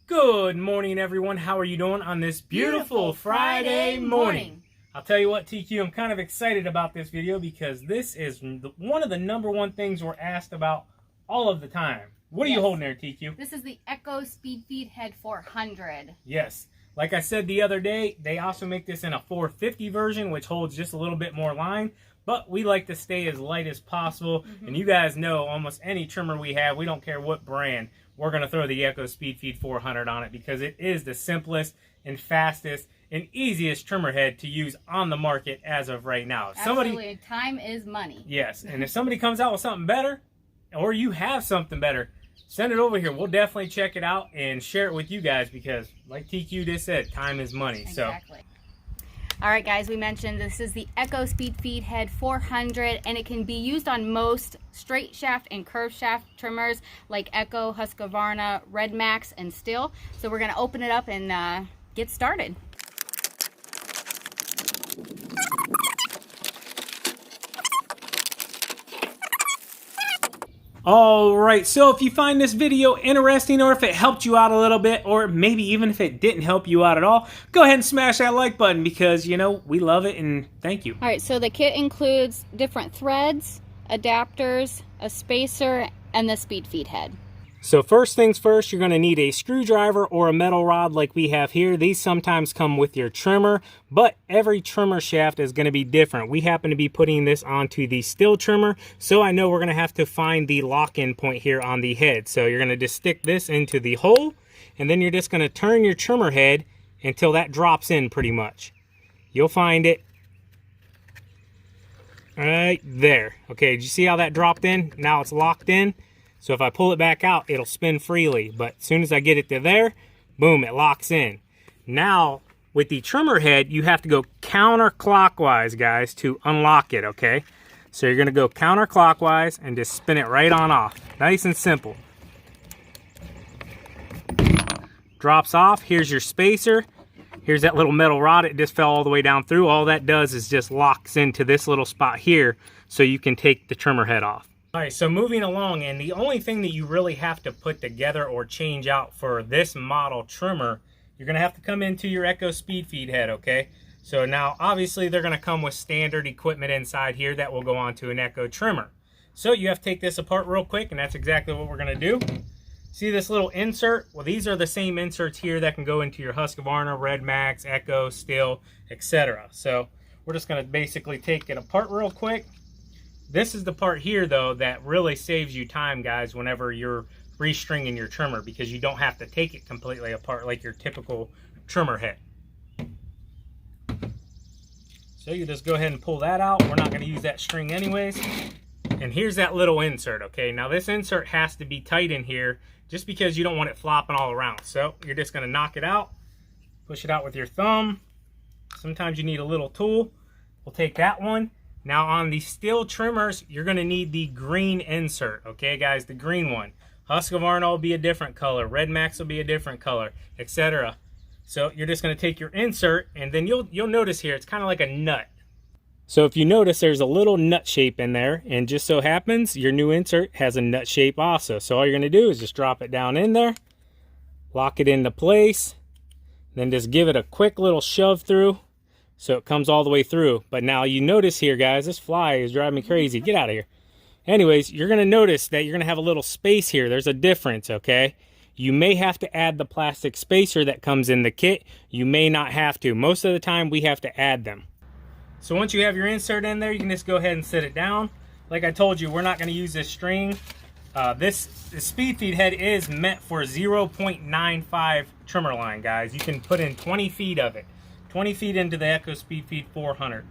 Good morning, everyone. How are you doing on this beautiful Friday morning? I'll tell you what, TQ, I'm kind of excited about this video because this is one of the #1 things we're asked about all of the time. What are you holding there, TQ? This is the Echo Speed Feed Head 400. Yes. Like I said the other day, they also make this in a 450 version, which holds just a little bit more line. But we like to stay as light as possible. And you guys know almost any trimmer we have, we don't care what brand, we're going to throw the Echo Speed Feed 400 on it because it is the simplest and fastest and easiest trimmer head to use on the market as of right now. Absolutely. Time is money. Yes. And if somebody comes out with something better, or you have something better, send it over here. We'll definitely check it out and share it with you guys because, like TQ just said, time is money. Exactly. All right, guys, we mentioned this is the Echo Speed Feed Head 400, and it can be used on most straight shaft and curved shaft trimmers like Echo, Husqvarna, Red Max, and Stihl. So we're going to open it up and get started. Alright, so if you find this video interesting or if it helped you out a little bit or maybe even if it didn't help you out at all, go ahead and smash that like button because, you know, we love it and thank you. Alright, so the kit includes different threads, adapters, a spacer, and the speed feed head. So first things first, you're going to need a screwdriver or a metal rod like we have here. These sometimes come with your trimmer, but every trimmer shaft is going to be different. We happen to be putting this onto the Stihl trimmer, so I know we're going to have to find the lock-in point here on the head. So you're going to just stick this into the hole, and then you're just going to turn your trimmer head until that drops in pretty much. You'll find it right there. Okay, did you see how that dropped in? Now it's locked in. So if I pull it back out, it'll spin freely. But as soon as I get it to there, boom, it locks in. Now, with the trimmer head, you have to go counterclockwise, guys, to unlock it, okay? So you're going to go counterclockwise and just spin it right on off. Nice and simple. Drops off. Here's your spacer. Here's that little metal rod. It just fell all the way down through. All that does is just locks into this little spot here so you can take the trimmer head off. Alright, so moving along, and the only thing that you really have to put together or change out for this model trimmer, you're going to have to come into your Echo Speed Feed head, okay? So now, obviously, they're going to come with standard equipment inside here that will go onto an Echo trimmer. So you have to take this apart real quick, and that's exactly what we're going to do. See this little insert? Well, these are the same inserts here that can go into your Husqvarna, Red Max, Echo, Stihl, etc. So we're just going to basically take it apart real quick. This is the part here, though, that really saves you time, guys, whenever you're restringing your trimmer, because you don't have to take it completely apart like your typical trimmer head. So you just go ahead and pull that out. We're not going to use that string anyways. And here's that little insert, okay? Now, this insert has to be tight in here just because you don't want it flopping all around. So you're just going to knock it out, push it out with your thumb. Sometimes you need a little tool. We'll take that one. Now on the Stihl trimmers, you're going to need the green insert, okay guys, the green one. Husqvarna will be a different color, Red Max will be a different color, etc. So you're just going to take your insert, and then you'll notice here, it's kind of like a nut. So if you notice, there's a little nut shape in there, and just so happens, your new insert has a nut shape also. So all you're going to do is just drop it down in there, lock it into place, then just give it a quick little shove through. So it comes all the way through. But now you notice here, guys, this fly is driving me crazy. Get out of here. Anyways, you're going to notice that you're going to have a little space here. There's a difference, okay? You may have to add the plastic spacer that comes in the kit. You may not have to. Most of the time, we have to add them. So once you have your insert in there, you can just go ahead and set it down. Like I told you, we're not going to use this string. This speed feed head is meant for 0.95 trimmer line, guys. You can put in 20 feet of it. 20 feet into the Echo Speed Feed 400.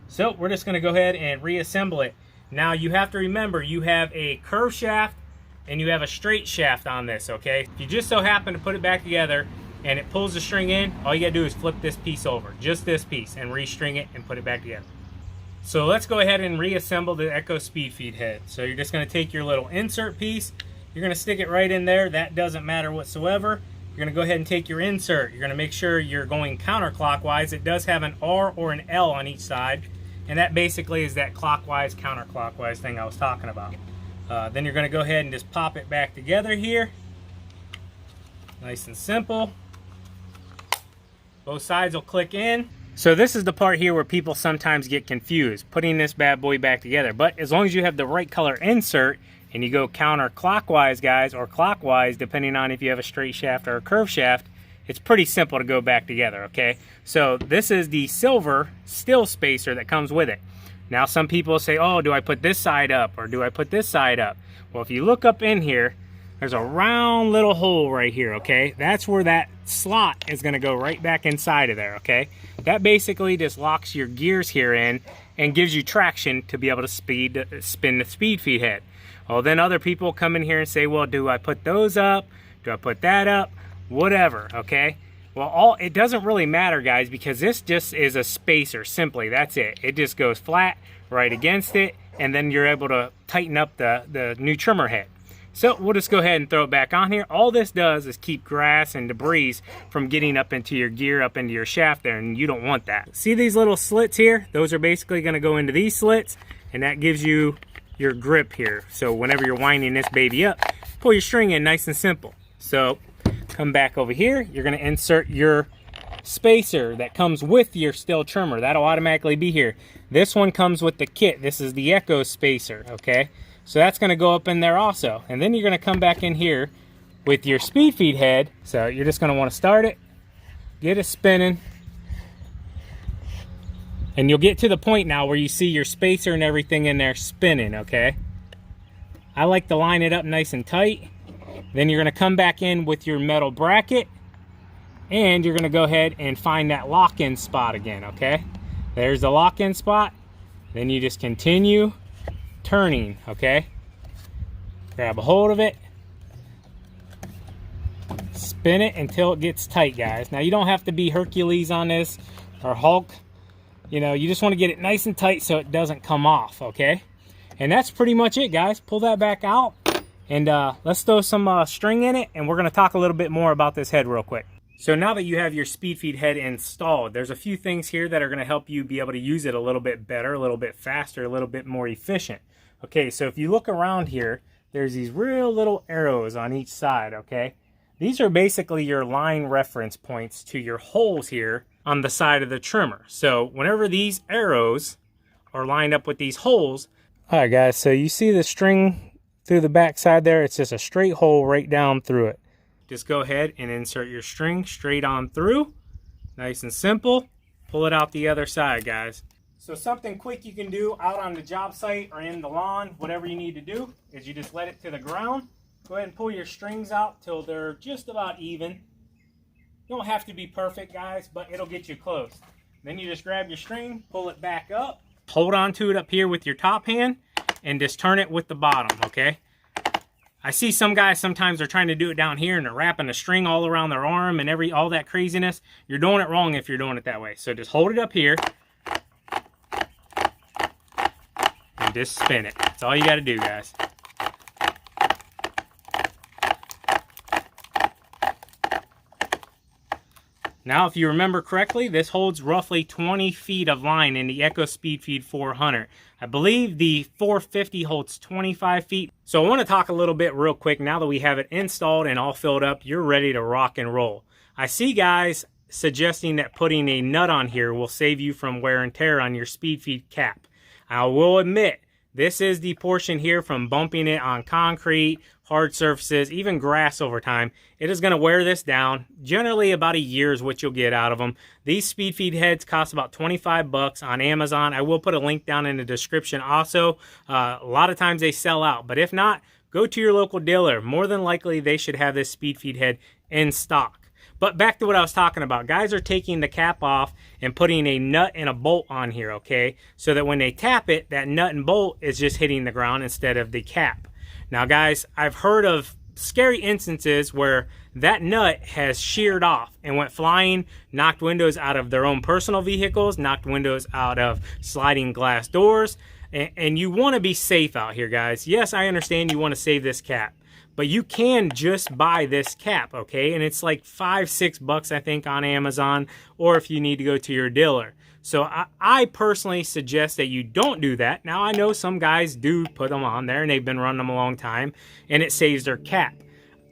So we're just going to go ahead and reassemble it. Now you have to remember you have a curved shaft and you have a straight shaft on this, okay? If you just so happen to put it back together and it pulls the string in, all you got to do is flip this piece over, just this piece, and restring it and put it back together. So let's go ahead and reassemble the Echo Speed Feed head. So you're just going to take your little insert piece, you're going to stick it right in there. That doesn't matter whatsoever. You're going to go ahead and take your insert. You're going to make sure you're going counterclockwise. It does have an R or an L on each side, and that basically is that clockwise, counterclockwise thing I was talking about. Then you're going to go ahead and just pop it back together here. Nice and simple. Both sides will click in. So this is the part here where people sometimes get confused, putting this bad boy back together. But as long as you have the right color insert and you go counterclockwise, guys, or clockwise, depending on if you have a straight shaft or a curved shaft, it's pretty simple to go back together, okay? So this is the silver still spacer that comes with it. Now some people say, oh, do I put this side up or do I put this side up? Well, if you look up in here, there's a round little hole right here, okay? That's where that slot is gonna go right back inside of there, okay? That basically just locks your gears here in and gives you traction to be able to spin the speed feed head. Well, then other people come in here and say, well, do I put those up? Do I put that up? Whatever, okay? Well, it doesn't really matter, guys, because this just is a spacer, simply. That's it. It just goes flat right against it, and then you're able to tighten up the new trimmer head. So we'll just go ahead and throw it back on here. All this does is keep grass and debris from getting up into your gear, up into your shaft there, and you don't want that. See these little slits here? Those are basically gonna go into these slits, and that gives you your grip here. So whenever you're winding this baby up, pull your string in nice and simple. So come back over here, you're gonna insert your spacer that comes with your still trimmer. That'll automatically be here. This one comes with the kit. This is the Echo spacer, okay? So that's gonna go up in there also. And then you're gonna come back in here with your speed feed head. So you're just gonna wanna start it, get it spinning, and you'll get to the point now where you see your spacer and everything in there spinning, okay? I like to line it up nice and tight. Then you're gonna come back in with your metal bracket, and you're gonna go ahead and find that lock-in spot again, okay? There's the lock-in spot. Then you just continue turning, okay? Grab a hold of it, spin it until it gets tight, guys. Now you don't have to be Hercules on this or Hulk. You know, you just want to get it nice and tight so it doesn't come off, okay? And that's pretty much it, guys. Pull that back out, and let's throw some string in it, and we're going to talk a little bit more about this head real quick. So now that you have your speed feed head installed, there's a few things here that are going to help you be able to use it a little bit better, a little bit faster, a little bit more efficient. Okay, so if you look around here, there's these real little arrows on each side, okay? These are basically your line reference points to your holes here on the side of the trimmer. So whenever these arrows are lined up with these holes, all right, guys, so you see the string through the back side there? It's just a straight hole right down through it. Just go ahead and insert your string straight on through. Nice and simple. Pull it out the other side, guys. So something quick you can do out on the job site or in the lawn, whatever you need to do, is you just let it to the ground. Go ahead and pull your strings out till they're just about even. You don't have to be perfect, guys, but it'll get you close. Then you just grab your string, pull it back up, hold on to it up here with your top hand, and just turn it with the bottom, okay? I see some guys sometimes are trying to do it down here and they're wrapping a string all around their arm and all that craziness. You're doing it wrong if you're doing it that way. So just hold it up here and just spin it. That's all you got to do, guys. Now, if you remember correctly, this holds roughly 20 feet of line in the Echo Speed Feed 400. I believe the 450 holds 25 feet. So I want to talk a little bit real quick. Now that we have it installed and all filled up, you're ready to rock and roll. I see guys suggesting that putting a nut on here will save you from wear and tear on your speed feed cap. I will admit, this is the portion here from bumping it on concrete, hard surfaces, even grass over time. It is going to wear this down. Generally about a year is what you'll get out of them. These speed feed heads cost about 25 bucks on Amazon. I will put a link down in the description also. A lot of times they sell out, but if not, go to your local dealer. More than likely they should have this speed feed head in stock. But back to what I was talking about. Guys are taking the cap off and putting a nut and a bolt on here, okay? So that when they tap it, that nut and bolt is just hitting the ground instead of the cap. Now, guys, I've heard of scary instances where that nut has sheared off and went flying, knocked windows out of their own personal vehicles, knocked windows out of sliding glass doors, and you want to be safe out here, guys. Yes, I understand you want to save this cap, but you can just buy this cap, okay? And it's like $5-6 bucks, I think, on Amazon, or if you need to go to your dealer. So I personally suggest that you don't do that. Now, I know some guys do put them on there, and they've been running them a long time, and it saves their cap.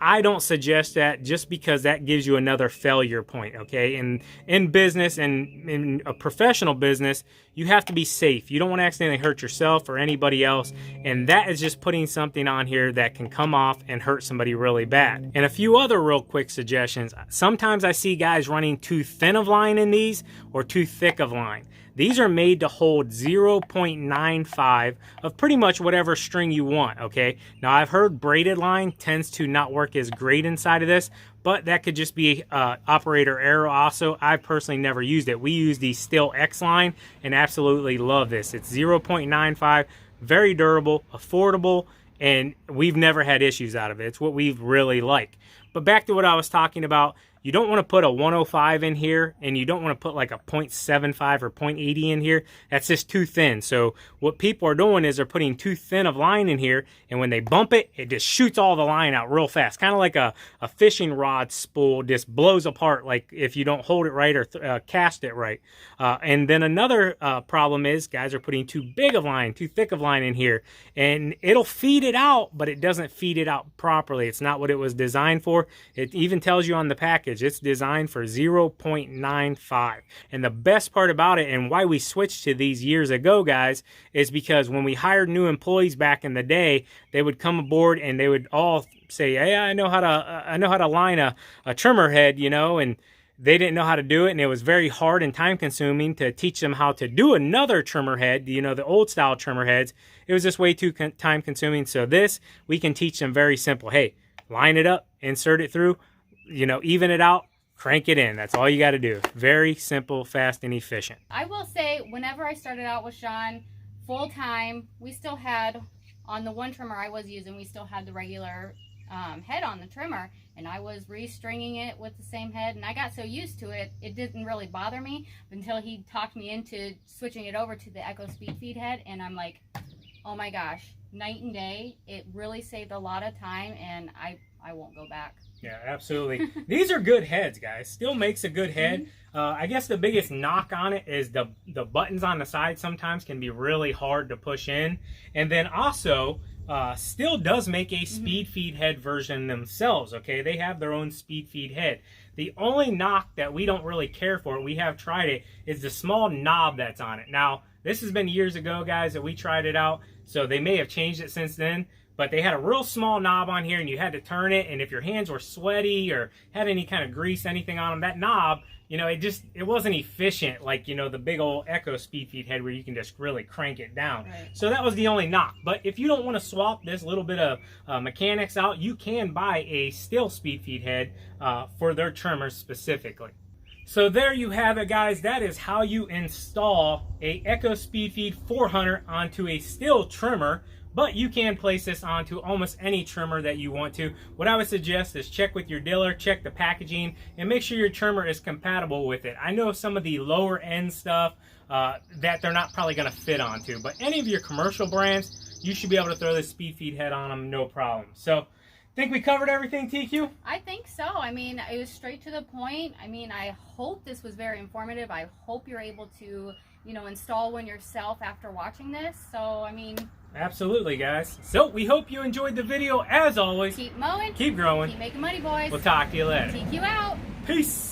I don't suggest that, just because that gives you another failure point, okay? And in business and in a professional business, you have to be safe. You don't want to accidentally hurt yourself or anybody else, and that is just putting something on here that can come off and hurt somebody really bad. And a few other real quick suggestions. Sometimes I see guys running too thin of line in these or too thick of line. These are made to hold 0.95 of pretty much whatever string you want, okay? Now, I've heard braided line tends to not work as great inside of this, but that could just be operator error also. I personally never used it. We use the Steel X line and absolutely love this. It's 0.95, very durable, affordable, and we've never had issues out of it. It's what we really like. But back to what I was talking about, you don't want to put a 105 in here, and you don't want to put like a 0.75 or 0.80 in here. That's just too thin. So what people are doing is they're putting too thin of line in here, and when they bump it, it just shoots all the line out real fast. Kind of like a fishing rod spool just blows apart, like if you don't hold it right or cast it right. And then another problem is guys are putting too big of line, too thick of line in here, and it'll feed it out, but it doesn't feed it out properly. It's not what it was designed for. It even tells you on the package it's designed for 0.95. And the best part about it, and why we switched to these years ago, guys, is because when we hired new employees back in the day, they would come aboard and they would all say, "Hey, I know how to line a trimmer head," you know, and they didn't know how to do it, and it was very hard and time consuming to teach them how to do another trimmer head, you know, the old style trimmer heads. It was just way too time consuming. So this, we can teach them very simple. Hey, line it up, insert it through, you know, even it out, crank it in. That's all you got to do. Very simple, fast, and efficient. I will say, whenever I started out with Sean full time, we still had, on the one trimmer I was using, we still had the regular head on the trimmer, and I was restringing it with the same head, and I got so used to it, it didn't really bother me until he talked me into switching it over to the Echo Speed Feed head, and I'm like, oh my gosh, night and day. It really saved a lot of time, and I won't go back. Yeah, absolutely. These are good heads, guys. Still makes a good head. I guess the biggest knock on it is the buttons on the side sometimes can be really hard to push in. And then also, Still does make a speed feed head version themselves, okay? They have their own speed feed head. The only knock that we don't really care for, we have tried it, is the small knob that's on it. Now, this has been years ago, guys, that we tried it out, so they may have changed it since then. But they had a real small knob on here, and you had to turn it, and if your hands were sweaty or had any kind of grease, anything on them, that knob, you know, it wasn't efficient like, you know, the big old Echo speed feed head where you can just really crank it down. Right. So that was the only knock. But if you don't want to swap this little bit of mechanics out, you can buy a still speed feed head for their trimmers specifically. So there you have it, guys. That is how you install a Echo Speed Feed 400 onto a still trimmer. But you can place this onto almost any trimmer that you want to. What I would suggest is check with your dealer, check the packaging, and make sure your trimmer is compatible with it. I know some of the lower end stuff that they're not probably going to fit onto, but any of your commercial brands, you should be able to throw this speed feed head on them, no problem. So, think we covered everything, TQ? I think so. I mean, it was straight to the point. I mean, I hope this was very informative. I hope you're able to, you know, install one yourself after watching this. So, I mean... Absolutely, guys. So, we hope you enjoyed the video. As always, keep mowing, keep growing, keep making money, boys. We'll talk to you later. TQ out. Peace.